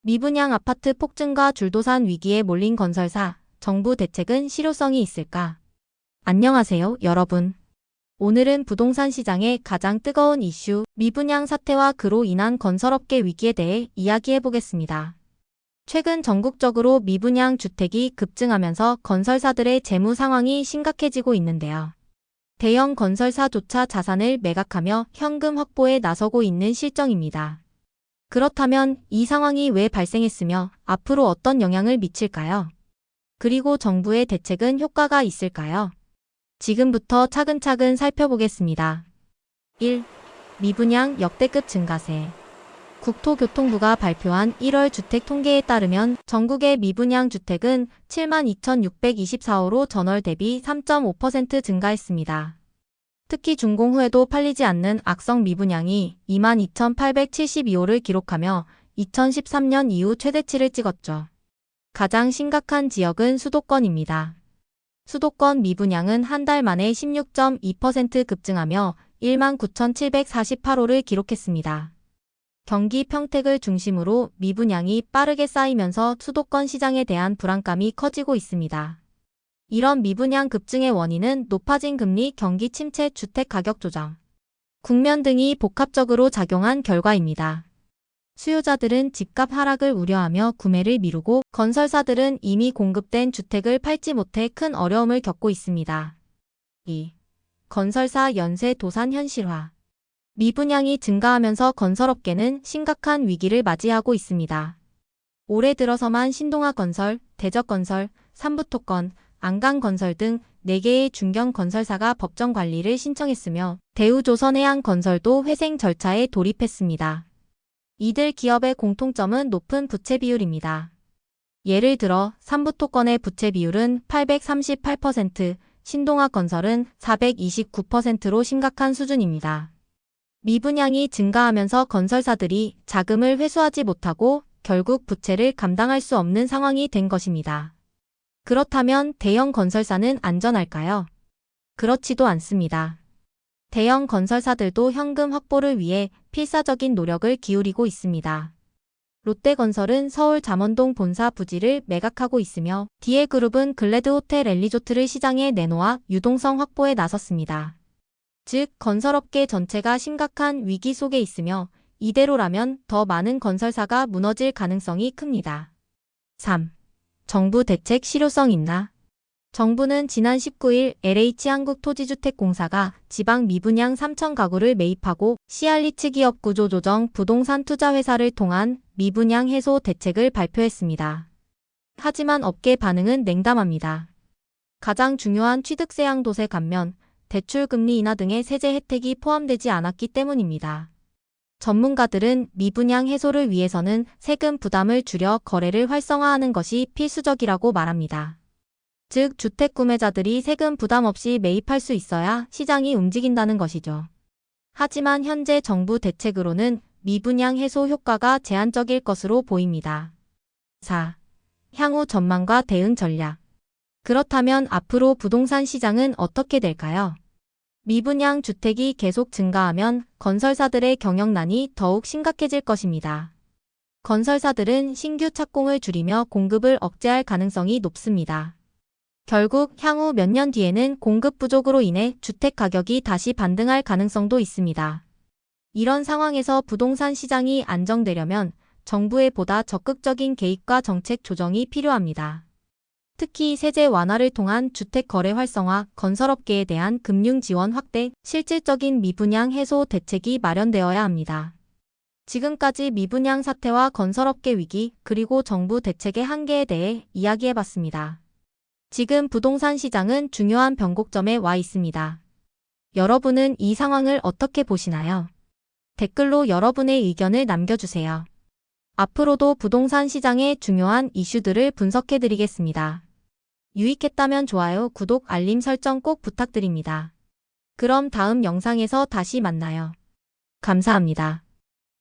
미분양 아파트 폭증과 줄도산 위기에 몰린 건설사, 정부 대책은 실효성이 있을까? 안녕하세요, 여러분. 오늘은 부동산 시장의 가장 뜨거운 이슈, 미분양 사태와 그로 인한 건설업계 위기에 대해 이야기해 보겠습니다. 최근 전국적으로 미분양 주택이 급증하면서 건설사들의 재무 상황이 심각해지고 있는데요. 대형 건설사조차 자산을 매각하며 현금 확보에 나서고 있는 실정입니다. 그렇다면 이 상황이 왜 발생했으며 앞으로 어떤 영향을 미칠까요? 그리고 정부의 대책은 효과가 있을까요? 지금부터 차근차근 살펴보겠습니다. 1. 미분양 역대급 증가세. 국토교통부가 발표한 1월 주택 통계에 따르면 전국의 미분양 주택은 72,624호로 전월 대비 3.5% 증가했습니다. 특히 준공 후에도 팔리지 않는 악성 미분양이 22,872호를 기록하며 2013년 이후 최대치를 찍었죠. 가장 심각한 지역은 수도권입니다. 수도권 미분양은 한 달 만에 16.2% 급증하며 19,748호를 기록했습니다. 경기 평택을 중심으로 미분양이 빠르게 쌓이면서 수도권 시장에 대한 불안감이 커지고 있습니다. 이런 미분양 급증의 원인은 높아진 금리, 경기 침체, 주택 가격 조정, 국면 등이 복합적으로 작용한 결과입니다. 수요자들은 집값 하락을 우려하며 구매를 미루고 건설사들은 이미 공급된 주택을 팔지 못해 큰 어려움을 겪고 있습니다. 2. 건설사 연쇄 도산 현실화. 미분양이 증가하면서 건설업계는 심각한 위기를 맞이하고 있습니다. 올해 들어서만 신동아건설, 대적건설, 삼부토건, 안강건설 등 4개의 중견 건설사가 법정 관리를 신청했으며 대우조선해양건설도 회생 절차에 돌입했습니다. 이들 기업의 공통점은 높은 부채 비율입니다. 예를 들어 삼부토건의 부채 비율은 838%, 신동아건설은 429%로 심각한 수준입니다. 미분양이 증가하면서 건설사들이 자금을 회수하지 못하고 결국 부채를 감당할 수 없는 상황이 된 것입니다. 그렇다면 대형 건설사는 안전할까요? 그렇지도 않습니다. 대형 건설사들도 현금 확보를 위해 필사적인 노력을 기울이고 있습니다. 롯데건설은 서울 잠원동 본사 부지를 매각하고 있으며 DA그룹은 글래드호텔 앤리조트를 시장에 내놓아 유동성 확보에 나섰습니다. 즉, 건설업계 전체가 심각한 위기 속에 있으며 이대로라면 더 많은 건설사가 무너질 가능성이 큽니다. 3. 정부 대책 실효성 있나? 정부는 지난 19일 LH한국토지주택공사가 지방 미분양 3천 가구를 매입하고 시알리츠 기업 구조조정 부동산 투자회사를 통한 미분양 해소 대책을 발표했습니다. 하지만 업계 반응은 냉담합니다. 가장 중요한 취득세 양도세 감면, 대출금리 인하 등의 세제 혜택이 포함되지 않았기 때문입니다. 전문가들은 미분양 해소를 위해서는 세금 부담을 줄여 거래를 활성화하는 것이 필수적이라고 말합니다. 즉, 주택 구매자들이 세금 부담 없이 매입할 수 있어야 시장이 움직인다는 것이죠. 하지만 현재 정부 대책으로는 미분양 해소 효과가 제한적일 것으로 보입니다. 4. 향후 전망과 대응 전략. 그렇다면 앞으로 부동산 시장은 어떻게 될까요? 미분양 주택이 계속 증가하면 건설사들의 경영난이 더욱 심각해질 것입니다. 건설사들은 신규 착공을 줄이며 공급을 억제할 가능성이 높습니다. 결국 향후 몇 년 뒤에는 공급 부족으로 인해 주택 가격이 다시 반등할 가능성도 있습니다. 이런 상황에서 부동산 시장이 안정되려면 정부의 보다 적극적인 개입과 정책 조정이 필요합니다. 특히 세제 완화를 통한 주택 거래 활성화, 건설업계에 대한 금융 지원 확대, 실질적인 미분양 해소 대책이 마련되어야 합니다. 지금까지 미분양 사태와 건설업계 위기, 그리고 정부 대책의 한계에 대해 이야기해봤습니다. 지금 부동산 시장은 중요한 변곡점에 와 있습니다. 여러분은 이 상황을 어떻게 보시나요? 댓글로 여러분의 의견을 남겨주세요. 앞으로도 부동산 시장의 중요한 이슈들을 분석해드리겠습니다. 유익했다면 좋아요, 구독, 알림 설정 꼭 부탁드립니다. 그럼 다음 영상에서 다시 만나요. 감사합니다.